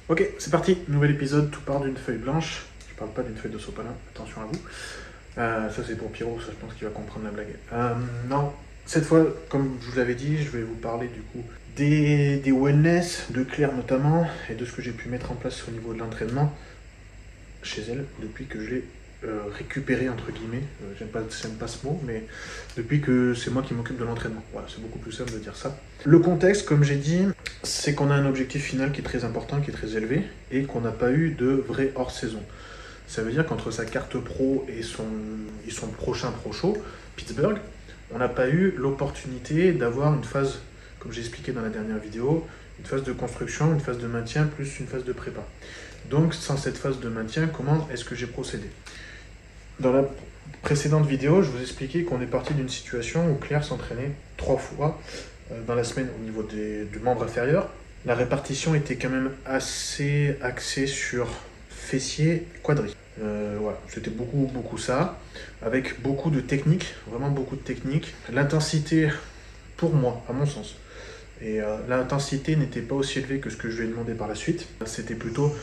Ok, c'est parti, nouvel épisode, tout part d'une feuille blanche. Je parle pas d'une feuille de sopalin, attention à vous. Ça c'est pour Pierrot, ça je pense qu'il va comprendre la blague. Non, cette fois, comme je vous l'avais dit, je vais vous parler du coup des wellness, de Claire notamment, et de ce que j'ai pu mettre en place au niveau de l'entraînement chez elle depuis que je l'ai récupéré entre guillemets. J'aime pas ce mot, mais depuis que c'est moi qui m'occupe de l'entraînement. Voilà, c'est beaucoup plus simple de dire ça. Le contexte, comme j'ai dit, c'est qu'on a un objectif final qui est très important, qui est très élevé, et qu'on n'a pas eu de vrai hors-saison. Ça veut dire qu'entre sa carte pro et son prochain pro show, Pittsburgh, on n'a pas eu l'opportunité d'avoir une phase, comme j'ai expliqué dans la dernière vidéo, une phase de construction, une phase de maintien, plus une phase de prépa. Donc, sans cette phase de maintien, comment est-ce que j'ai procédé? Dans la précédente vidéo, je vous expliquais qu'on est parti d'une situation où Claire s'entraînait 3 fois dans la semaine au niveau du membre inférieur. La répartition était quand même assez axée sur fessier, quadri. Voilà, c'était beaucoup ça, avec beaucoup de techniques, vraiment beaucoup de techniques. L'intensité, pour moi, à mon sens, et l'intensité n'était pas aussi élevée que ce que je lui ai demandé par la suite. C'était plutôt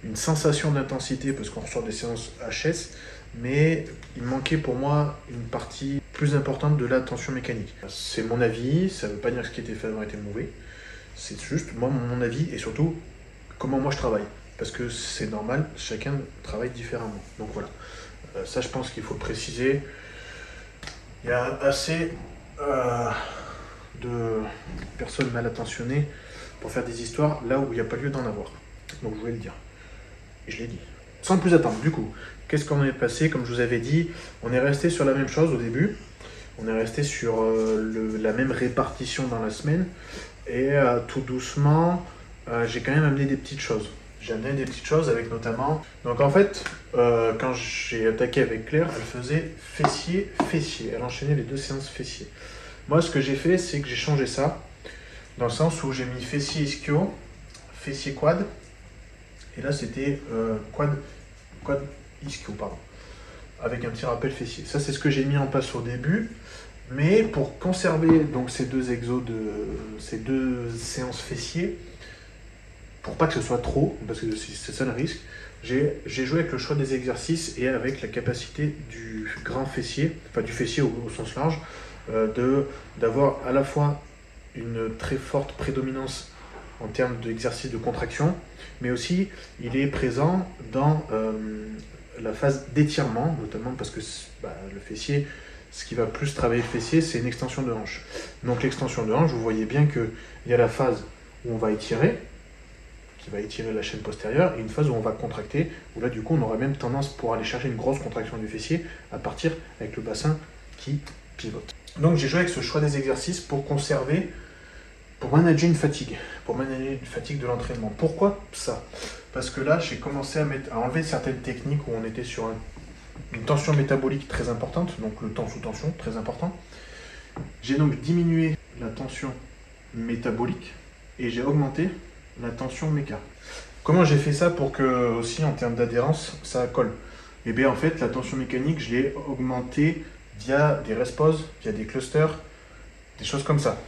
une sensation d'intensité parce qu'on ressort des séances HS, mais il manquait pour moi une partie plus importante de la tension mécanique. C'est mon avis, ça ne veut pas dire que ce qui était fait avant était mauvais, c'est juste moi mon avis et surtout comment moi je travaille. Parce que c'est normal, chacun travaille différemment. Donc voilà, ça je pense qu'il faut le préciser. Il y a assez de personnes mal attentionnées pour faire des histoires là où il n'y a pas lieu d'en avoir. Donc je voulais le dire. Et je l'ai dit. Sans plus attendre, du coup, qu'est-ce qu'on est passé? Comme je vous avais dit, on est resté sur la même chose au début. On est resté sur la même répartition dans la semaine. Et tout doucement, j'ai quand même amené des petites choses. J'ai amené des petites choses avec notamment... Donc en fait, quand j'ai attaqué avec Claire, elle faisait fessier. Elle enchaînait les 2 séances fessier. Moi, ce que j'ai fait, c'est que j'ai changé ça. Dans le sens où j'ai mis fessier ischio, fessier quad. Et là, c'était quad ischio, pardon. Avec un petit rappel fessier. Ça, c'est ce que j'ai mis en place au début. Mais pour conserver donc ces 2 ces 2 séances fessiers, pour pas que ce soit trop, parce que c'est ça le risque, j'ai joué avec le choix des exercices et avec la capacité du grand fessier, enfin du fessier au sens large, d'avoir à la fois une très forte prédominance en termes d'exercice de contraction, mais aussi il est présent dans la phase d'étirement, notamment parce que le fessier, ce qui va plus travailler le fessier, c'est une extension de hanche. Donc l'extension de hanche, vous voyez bien qu'il y a la phase où on va étirer, qui va étirer la chaîne postérieure, et une phase où on va contracter, où là du coup on aura même tendance pour aller chercher une grosse contraction du fessier à partir avec le bassin qui pivote. Donc j'ai joué avec ce choix des exercices pour conserver, pour manager une fatigue de l'entraînement. Pourquoi ça? Parce que là j'ai commencé à enlever certaines techniques où on était sur une tension métabolique très importante, donc le temps sous tension très important. J'ai donc diminué la tension métabolique et j'ai augmenté la tension méca. Comment j'ai fait ça pour que, aussi en termes d'adhérence, ça colle? Et bien en fait, la tension mécanique, je l'ai augmentée via des resposes, via des clusters, des choses comme ça.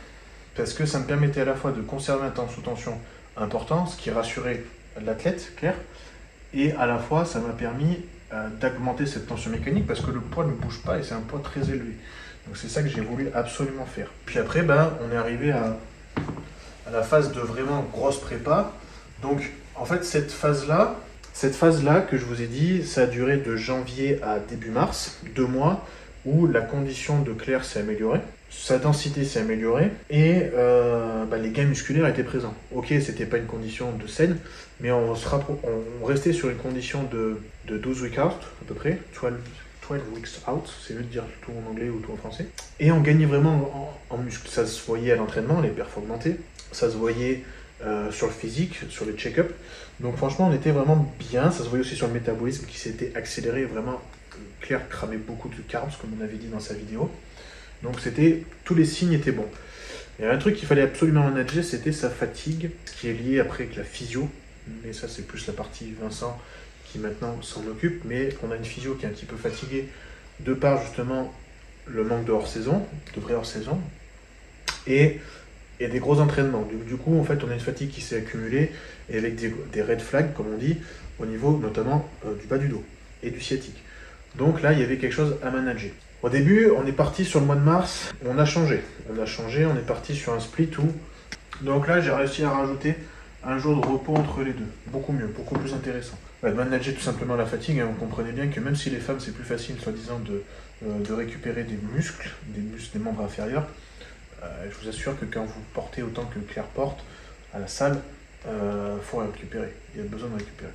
Parce que ça me permettait à la fois de conserver un temps sous tension important, ce qui rassurait l'athlète, Claire, et à la fois ça m'a permis d'augmenter cette tension mécanique parce que le poids ne bouge pas et c'est un poids très élevé. Donc c'est ça que j'ai voulu absolument faire. Puis après, on est arrivé à la phase de vraiment grosse prépa. Donc en fait cette phase-là que je vous ai dit, ça a duré de janvier à début mars, 2 mois où la condition de Claire s'est améliorée, sa densité s'est améliorée et les gains musculaires étaient présents. Ok, c'était pas une condition de saine, mais on restait sur une condition de 12 weeks out à peu près, 12 weeks out, c'est mieux de dire tout en anglais ou tout en français. Et on gagnait vraiment en muscle. Ça se voyait à l'entraînement, les perfs augmentaient, ça se voyait sur le physique, sur le check-up. Donc franchement, on était vraiment bien. Ça se voyait aussi sur le métabolisme qui s'était accéléré. Vraiment, Claire cramait beaucoup de carbs, comme on avait dit dans sa vidéo. Donc tous les signes étaient bons. Il y a un truc qu'il fallait absolument manager, c'était sa fatigue, ce qui est lié après avec la physio. Mais ça, c'est plus la partie Vincent qui maintenant s'en occupe. Mais on a une physio qui est un petit peu fatiguée de par justement le manque de hors-saison, de vraie hors-saison. Et et des gros entraînements. Du coup, en fait, on a une fatigue qui s'est accumulée et avec des red flags, comme on dit, au niveau notamment du bas du dos et du sciatique. Donc là, il y avait quelque chose à manager. Au début, on est parti sur le mois de mars, on a changé. On est parti sur un split où... Donc là, j'ai réussi à rajouter un jour de repos entre les deux. Beaucoup mieux, beaucoup plus intéressant. Manager tout simplement la fatigue, hein, vous comprenez bien que même si les femmes, c'est plus facile, soi-disant, de récupérer des muscles, des membres inférieurs, je vous assure que quand vous portez autant que Claire porte à la salle, faut récupérer. Il y a besoin de récupérer.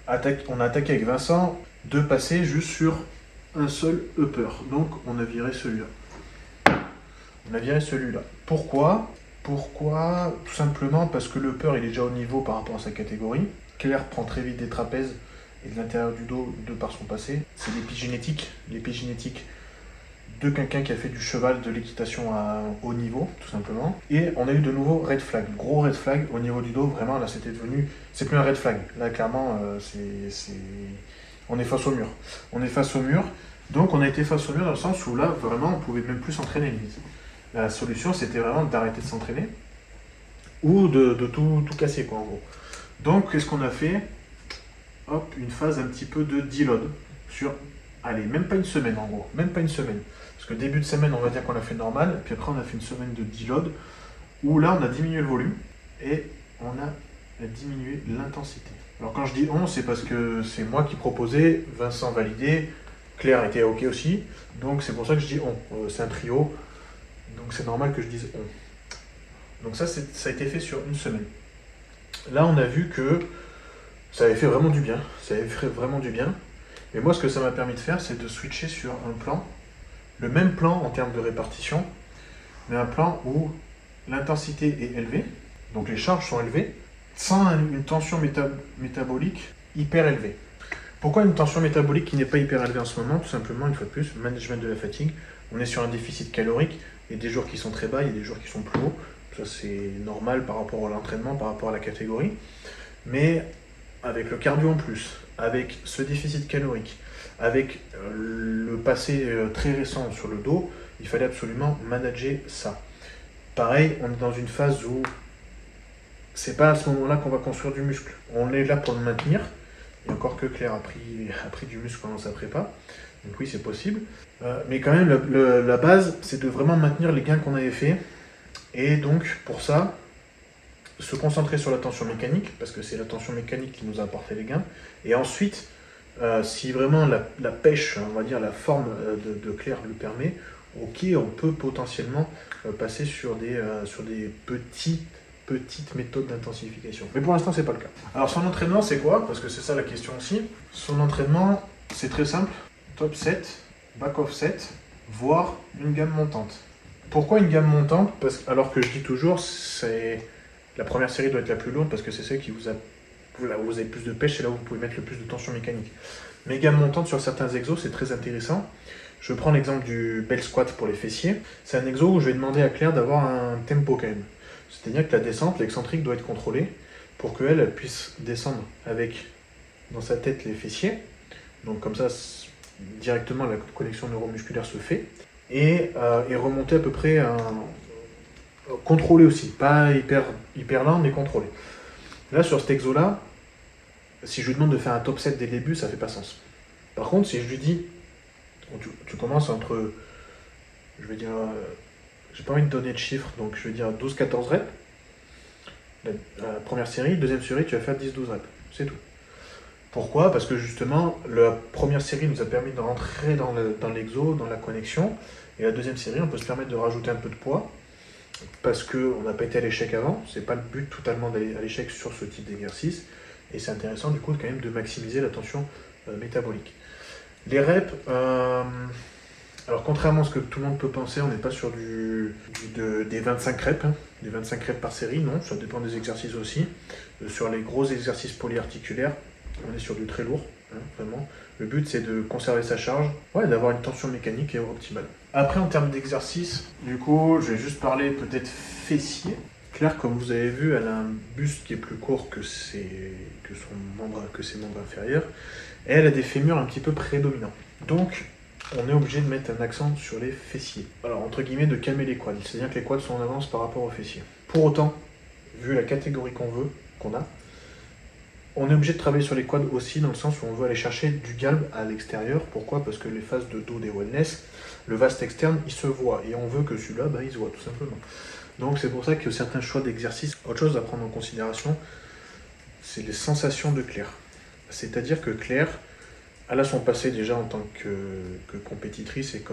On a attaqué avec Vincent de passer juste sur un seul upper. Donc on a viré celui-là. Pourquoi ? Tout simplement parce que le upper il est déjà au niveau par rapport à sa catégorie. Claire prend très vite des trapèzes et de l'intérieur du dos de par son passé. C'est l'épigénétique de quelqu'un qui a fait du cheval, de l'équitation à haut niveau, tout simplement. Et on a eu de nouveau red flag, gros red flag au niveau du dos, vraiment là c'était devenu, c'est plus un red flag, là clairement on est face au mur. Donc on a été face au mur dans le sens où là vraiment on pouvait même plus s'entraîner. La solution c'était vraiment d'arrêter de s'entraîner ou de tout casser quoi en gros. Donc qu'est-ce qu'on a fait ? Hop, une phase un petit peu de deload sur, allez, même pas une semaine en gros, même pas une semaine. Parce que début de semaine, on va dire qu'on a fait normal, puis après on a fait une semaine de deload, où là on a diminué le volume et on a diminué l'intensité. Alors quand je dis on, c'est parce que c'est moi qui proposais, Vincent validé, Claire était ok aussi, donc c'est pour ça que je dis on. C'est un trio, donc c'est normal que je dise on. Donc ça a été fait sur une semaine. Là on a vu que ça avait fait vraiment du bien, Et moi, ce que ça m'a permis de faire, c'est de switcher sur un plan, le même plan en termes de répartition, mais un plan où l'intensité est élevée, donc les charges sont élevées, sans une tension métabolique hyper élevée. Pourquoi une tension métabolique qui n'est pas hyper élevée en ce moment ? Tout simplement, une fois de plus, management de la fatigue. On est sur un déficit calorique, il y a des jours qui sont très bas, il y a des jours qui sont plus hauts. Ça, c'est normal par rapport à l'entraînement, par rapport à la catégorie. Mais avec le cardio en plus, avec ce déficit calorique, avec le passé très récent sur le dos, il fallait absolument manager ça. Pareil, on est dans une phase où c'est pas à ce moment-là qu'on va construire du muscle. On est là pour le maintenir. Et encore que Claire a pris du muscle pendant sa prépa. Donc oui, c'est possible. Mais quand même, la base, c'est de vraiment maintenir les gains qu'on avait fait. Et donc, pour ça, se concentrer sur la tension mécanique, parce que c'est la tension mécanique qui nous a apporté les gains. Et ensuite, si vraiment la pêche, on va dire la forme de Claire le permet, ok, on peut potentiellement passer sur des petites méthodes d'intensification. Mais pour l'instant, c'est pas le cas. Alors son entraînement, c'est quoi ? Parce que c'est ça la question aussi. Son entraînement, c'est très simple. Top 7, back off 7, voire une gamme montante. Pourquoi une gamme montante ? Alors que je dis toujours, la première série doit être la plus lourde parce que c'est celle qui vous avez plus de pêche, c'est là où vous pouvez mettre le plus de tension mécanique. Mais gamme montante sur certains exos, c'est très intéressant. Je prends l'exemple du bell squat pour les fessiers. C'est un exo où je vais demander à Claire d'avoir un tempo quand même. C'est-à-dire que la descente, l'excentrique doit être contrôlée pour qu'elle puisse descendre avec dans sa tête les fessiers. Donc comme ça, directement la connexion neuromusculaire se fait. Et remonter à peu près contrôlé aussi, pas hyper lent, mais contrôlé. Là, sur cet exo-là, si je lui demande de faire un top 7 dès le début, ça fait pas sens. Par contre, si je lui dis, tu commences entre, je vais dire, j'ai pas envie de donner de chiffres, donc je vais dire 12-14 reps, la première série, deuxième série, tu vas faire 10-12 reps, c'est tout. Pourquoi ? Parce que justement, la première série nous a permis de rentrer dans l'exo, dans la connexion, et la deuxième série, on peut se permettre de rajouter un peu de poids, parce qu'on n'a pas été à l'échec avant, c'est pas le but totalement d'aller à l'échec sur ce type d'exercice, et c'est intéressant du coup quand même de maximiser la tension métabolique. Les reps, alors contrairement à ce que tout le monde peut penser, on n'est pas sur des 25 reps, des 25 reps par série, non, ça dépend des exercices aussi. Sur les gros exercices polyarticulaires, on est sur du très lourd, vraiment. Le but c'est de conserver sa charge, d'avoir une tension mécanique optimale. Après en termes d'exercice, du coup je vais juste parler peut-être fessier. Claire, comme vous avez vu, elle a un buste qui est plus court que ses membres inférieurs, et elle a des fémurs un petit peu prédominants. Donc on est obligé de mettre un accent sur les fessiers. Alors, entre guillemets, de calmer les quads. C'est-à-dire que les quads sont en avance par rapport aux fessiers. Pour autant, vu la catégorie qu'on a, on est obligé de travailler sur les quads aussi dans le sens où on veut aller chercher du galbe à l'extérieur. Pourquoi? Parce que les phases de dos des wellness, le vaste externe, il se voit. Et on veut que celui-là, il se voit tout simplement. Donc c'est pour ça qu'il y a certains choix d'exercices. Autre chose à prendre en considération, c'est les sensations de Claire. C'est-à-dire que Claire, elle a son passé déjà en tant que compétitrice et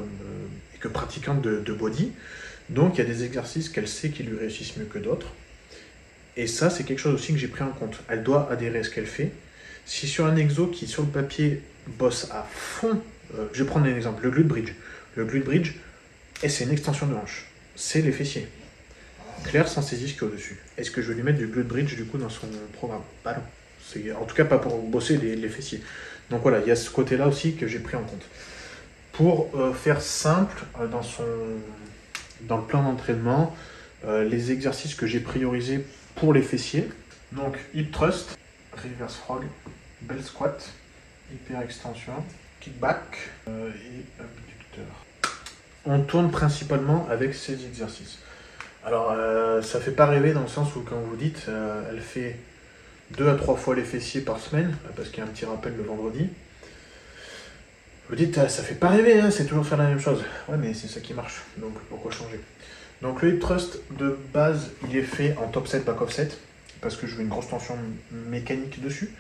que pratiquante de body. Donc il y a des exercices qu'elle sait qui lui réussissent mieux que d'autres. Et ça, c'est quelque chose aussi que j'ai pris en compte. Elle doit adhérer à ce qu'elle fait. Si sur un exo qui, sur le papier, bosse à fond, je vais prendre un exemple, le glute bridge. Le glute bridge, c'est une extension de hanche. C'est les fessiers. Claire s'en saisit au-dessus. Est-ce que je vais lui mettre du glute bridge du coup dans son programme? Bah non. C'est, en tout cas, pas pour bosser les fessiers. Donc voilà, il y a ce côté-là aussi que j'ai pris en compte. Pour faire simple, dans le plan d'entraînement, les exercices que j'ai priorisés pour les fessiers, donc hip thrust, reverse frog, bell squat, hyper extension, kickback et abducteur. On tourne principalement avec ces exercices. Alors ça fait pas rêver dans le sens où quand vous dites elle fait 2 à 3 fois les fessiers par semaine, parce qu'il y a un petit rappel le vendredi. Vous dites ça fait pas rêver, hein, c'est toujours faire la même chose. Ouais mais c'est ça qui marche, donc pourquoi changer? Donc le hip thrust de base, il est fait en top set, back offset, parce que je veux une grosse tension mécanique dessus.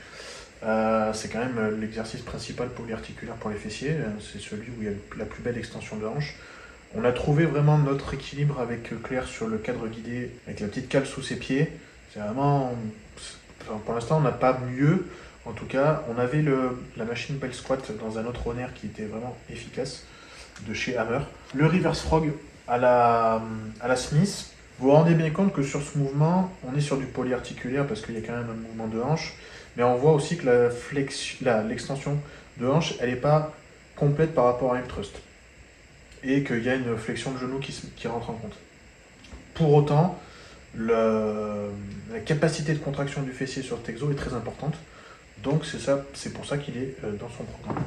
C'est quand même l'exercice principal polyarticulaire pour les fessiers, c'est celui où il y a la plus belle extension de hanche. On a trouvé vraiment notre équilibre avec Claire sur le cadre guidé, avec la petite cale sous ses pieds. C'est vraiment... Enfin, pour l'instant, on n'a pas mieux. En tout cas, on avait la machine bell squat dans un autre honneur qui était vraiment efficace, de chez Hammer. Le reverse frog à la Smith. Vous vous rendez bien compte que sur ce mouvement, on est sur du polyarticulaire parce qu'il y a quand même un mouvement de hanche, mais on voit aussi que l'extension de hanche, elle n'est pas complète par rapport à un hip thrust, et qu'il y a une flexion de genou qui rentre en compte. Pour autant, la capacité de contraction du fessier sur cet exo est très importante, donc c'est pour ça qu'il est dans son programme.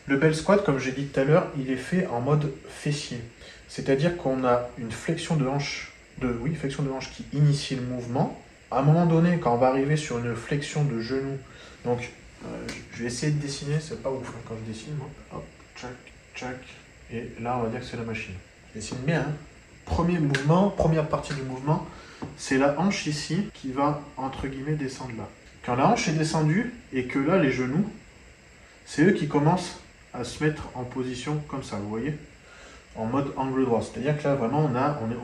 Le bell squat, comme j'ai dit tout à l'heure, il est fait en mode fessier. C'est-à-dire qu'on a une flexion de hanche qui initie le mouvement. À un moment donné, quand on va arriver sur une flexion de genou, donc je vais essayer de dessiner, c'est pas ouf hein, quand je dessine. Hop, tchac, tchac, et là on va dire que c'est la machine. Je dessine bien. Hein. Premier mouvement, première partie du mouvement, c'est la hanche ici qui va entre guillemets descendre là. Quand la hanche est descendue et que là les genoux, c'est eux qui commencent à se mettre en position comme ça, vous voyez, en mode angle droit. C'est-à-dire que là, vraiment,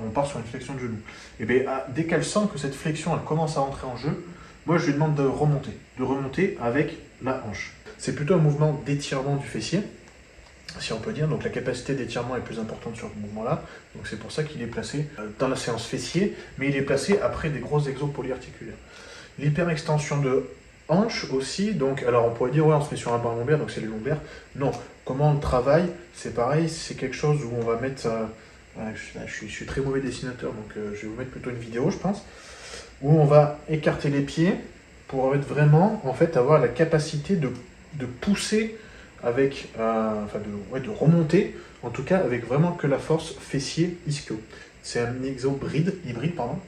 on part sur une flexion de genou. Et bien, dès qu'elle sent que cette flexion, elle commence à rentrer en jeu, moi, je lui demande de remonter avec la hanche. C'est plutôt un mouvement d'étirement du fessier, si on peut dire. Donc, la capacité d'étirement est plus importante sur ce mouvement-là. Donc, c'est pour ça qu'il est placé dans la séance fessier, mais il est placé après des gros exos polyarticulaires. L'hyperextension de hanche aussi, donc, alors on pourrait dire, ouais, on se met sur un banc lombaire, donc c'est les lombaires. Non, comment on travaille, c'est pareil, c'est quelque chose où on va mettre, je suis très mauvais dessinateur, donc je vais vous mettre plutôt une vidéo, je pense, où on va écarter les pieds pour vraiment, en fait, avoir la capacité de pousser avec, de remonter, en tout cas, avec vraiment que la force fessier-ischio. C'est un exo hybride, pardon.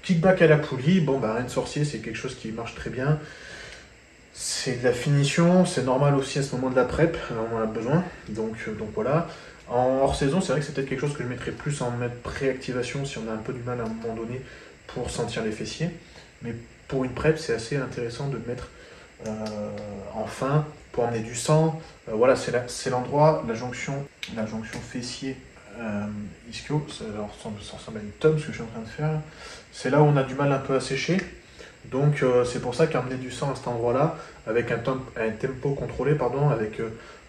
Kickback à la poulie, bon, rien de sorcier, c'est quelque chose qui marche très bien. C'est de la finition, c'est normal aussi à ce moment de la prep, on en a besoin, donc voilà. En hors saison, c'est vrai que c'est peut-être quelque chose que je mettrais plus en mode préactivation si on a un peu du mal à un moment donné pour sentir les fessiers. Mais pour une prep, c'est assez intéressant de mettre en fin pour emmener du sang. Voilà, c'est l'endroit, la jonction fessier ischio, ça ressemble à une tome ce que je suis en train de faire. C'est là où on a du mal un peu à sécher. Donc c'est pour ça qu'emmener du sang à cet endroit-là, avec un tempo contrôlé, avec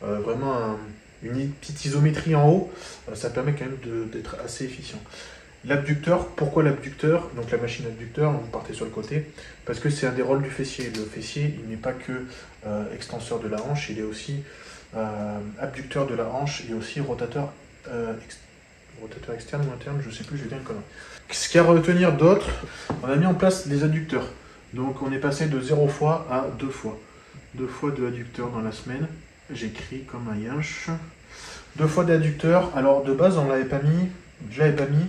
vraiment une petite isométrie en haut, ça permet quand même d'être assez efficient. L'abducteur, pourquoi l'abducteur? Donc la machine abducteur, vous partez sur le côté, parce que c'est un des rôles du fessier. Le fessier, il n'est pas que extenseur de la hanche, il est aussi abducteur de la hanche et aussi rotateur externe ou interne, je ne sais plus, je vais dire une connerie. Ce qu'il y a à retenir d'autre, on a mis en place les adducteurs. Donc on est passé de 0 fois à 2 fois. 2 fois de adducteurs dans la semaine. J'écris comme un yinche. 2 fois d'adducteur. Alors de base, on l'avait pas mis, je l'avais pas mis,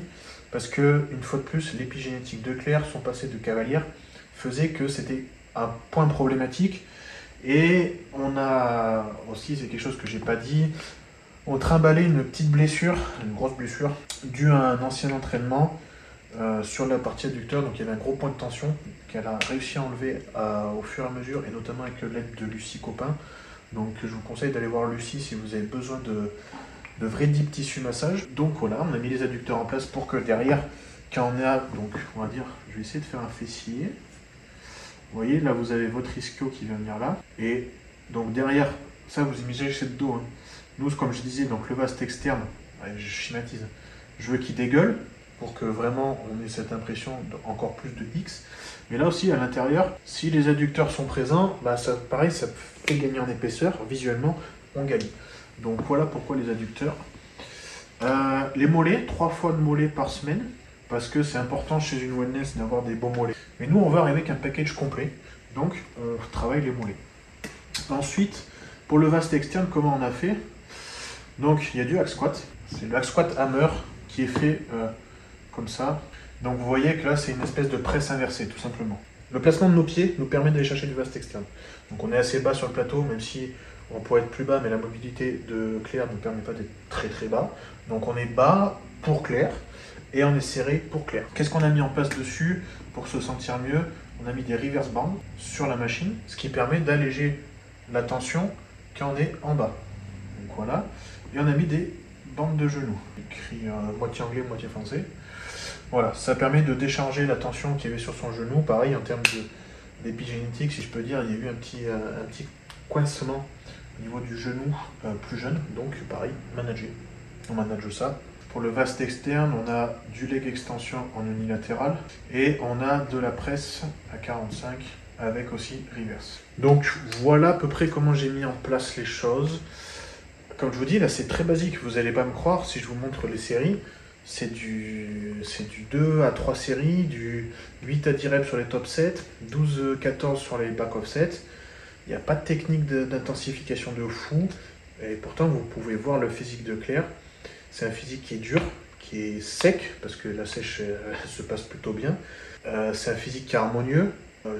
parce que, une fois de plus, l'épigénétique de Claire, son passé de cavalière, faisait que c'était un point problématique. Et on a aussi, c'est quelque chose que j'ai pas dit, on trimballait une petite blessure, une grosse blessure, due à un ancien entraînement sur la partie adducteur. Donc il y avait un gros point de tension qu'elle a réussi à enlever au fur et à mesure, et notamment avec l'aide de Lucie Copin. Donc je vous conseille d'aller voir Lucie si vous avez besoin de vrai deep tissue massage. Donc voilà, on a mis les adducteurs en place pour que derrière, quand on a, donc on va dire, je vais essayer de faire un fessier. Vous voyez, là vous avez votre ischio qui vient venir là. Et donc derrière, ça vous imaginez c'est le dos. Hein. Nous, comme je disais, donc le vaste externe, je schématise, je veux qu'il dégueule pour que vraiment on ait cette impression encore plus de X. Mais là aussi, à l'intérieur, si les adducteurs sont présents, bah ça, pareil, ça fait gagner en épaisseur. Visuellement, on gagne. Donc voilà pourquoi les adducteurs. Les mollets, 3 fois de mollets par semaine, parce que c'est important chez une wellness d'avoir des bons mollets. Mais nous, on va arriver avec un package complet, donc on travaille les mollets. Ensuite, pour le vaste externe, comment on a fait? Donc il y a du hack squat, c'est le hack squat hammer qui est fait comme ça. Donc vous voyez que là, c'est une espèce de presse inversée, tout simplement. Le placement de nos pieds nous permet d'aller chercher du vaste externe. Donc on est assez bas sur le plateau, même si on pourrait être plus bas, mais la mobilité de Claire ne nous permet pas d'être très très bas. Donc on est bas pour Claire et on est serré pour Claire. Qu'est-ce qu'on a mis en place dessus pour se sentir mieux? On a mis des reverse bands sur la machine, ce qui permet d'alléger la tension quand on est en bas. Donc voilà. Et on a mis des bandes de genoux. Écrit moitié anglais, moitié français. Voilà, ça permet de décharger la tension qu'il y avait sur son genou. Pareil, en termes d'épigénétique, si je peux dire, il y a eu un petit coincement au niveau du genou plus jeune. Donc pareil, manager. On manage ça. Pour le vaste externe, on a du leg extension en unilatéral et on a de la presse à 45 avec aussi reverse. Donc voilà à peu près comment j'ai mis en place les choses. Comme je vous dis, là c'est très basique, vous n'allez pas me croire si je vous montre les séries. C'est du 2 à 3 séries, du 8 à 10 reps sur les top 7, 12-14 sur les back of 7. Il n'y a pas de technique d'intensification de fou. Et pourtant, vous pouvez voir le physique de Claire. C'est un physique qui est dur, qui est sec, parce que la sèche se passe plutôt bien. C'est un physique qui est harmonieux.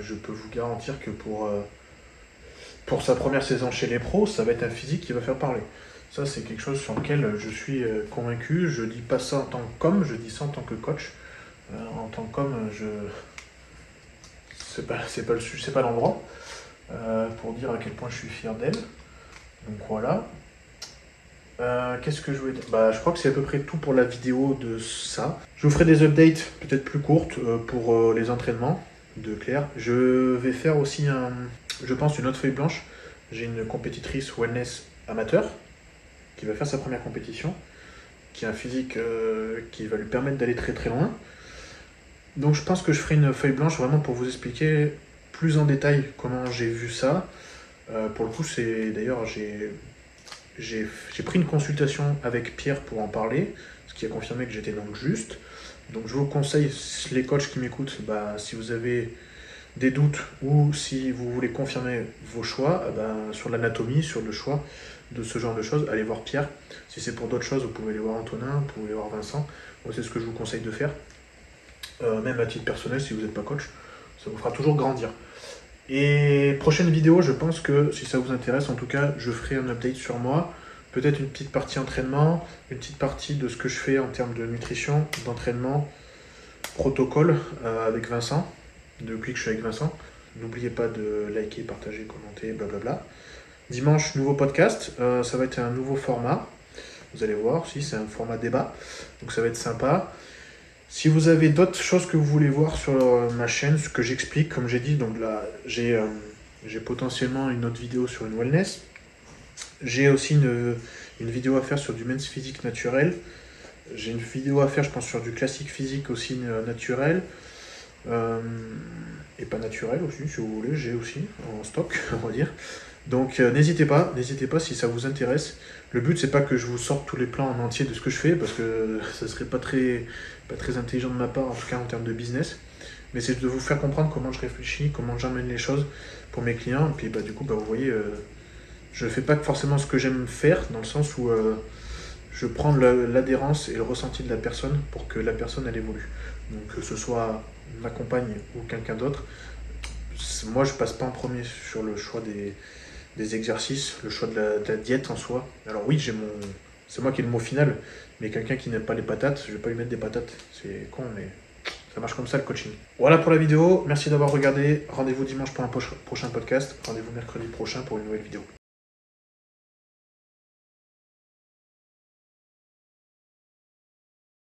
Je peux vous garantir que pour sa première saison chez les pros, ça va être un physique qui va faire parler. Ça, c'est quelque chose sur lequel je suis convaincu. Je dis pas ça en tant que com, je dis ça en tant que coach. En tant que com, c'est pas l'endroit pour dire à quel point je suis fier d'elle. Donc voilà. Qu'est-ce que je voulais dire? Je crois que c'est à peu près tout pour la vidéo de ça. Je vous ferai des updates peut-être plus courtes pour les entraînements de Claire. Je vais faire aussi je pense une autre feuille blanche. J'ai une compétitrice wellness amateur qui va faire sa première compétition, qui a un physique qui va lui permettre d'aller très très loin. Donc je pense que je ferai une feuille blanche vraiment pour vous expliquer plus en détail comment j'ai vu ça. Pour le coup, d'ailleurs j'ai pris une consultation avec Pierre pour en parler, ce qui a confirmé que j'étais donc juste. Donc je vous conseille, les coachs qui m'écoutent, si vous avez des doutes ou si vous voulez confirmer vos choix sur l'anatomie, sur le choix de ce genre de choses, allez voir Pierre. Si c'est pour d'autres choses, vous pouvez aller voir Antonin, vous pouvez aller voir Vincent. Moi, c'est ce que je vous conseille de faire. Même à titre personnel, si vous n'êtes pas coach, ça vous fera toujours grandir. Et prochaine vidéo, je pense que si ça vous intéresse, en tout cas, je ferai un update sur moi. Peut-être une petite partie entraînement, une petite partie de ce que je fais en termes de nutrition, d'entraînement, protocole avec Vincent, depuis que je suis avec Vincent. N'oubliez pas de liker, partager, commenter, blablabla. Dimanche, nouveau podcast, ça va être un nouveau format. Vous allez voir, si c'est un format débat, donc ça va être sympa. Si vous avez d'autres choses que vous voulez voir sur ma chaîne, ce que j'explique, comme j'ai dit, donc là, j'ai potentiellement une autre vidéo sur une wellness. J'ai aussi une vidéo à faire sur du men's physique naturel. J'ai une vidéo à faire, je pense, sur du classique physique aussi naturel. Et pas naturel aussi, si vous voulez, j'ai aussi en stock, on va dire. Donc n'hésitez pas si ça vous intéresse. Le but, c'est pas que je vous sorte tous les plans en entier de ce que je fais, parce que ça serait pas très intelligent de ma part, en tout cas en termes de business. Mais c'est de vous faire comprendre comment je réfléchis, comment j'emmène les choses pour mes clients. Et puis du coup, vous voyez, je fais pas forcément ce que j'aime faire, dans le sens où je prends l'adhérence et le ressenti de la personne pour que la personne elle évolue. Donc que ce soit ma compagne ou quelqu'un d'autre, moi je passe pas en premier sur le choix des exercices, le choix de la diète en soi. Alors oui, c'est moi qui ai le mot final, mais quelqu'un qui n'aime pas les patates, je vais pas lui mettre des patates. C'est con, mais ça marche comme ça le coaching. Voilà pour la vidéo, merci d'avoir regardé. Rendez-vous dimanche pour un prochain podcast. Rendez-vous mercredi prochain pour une nouvelle vidéo.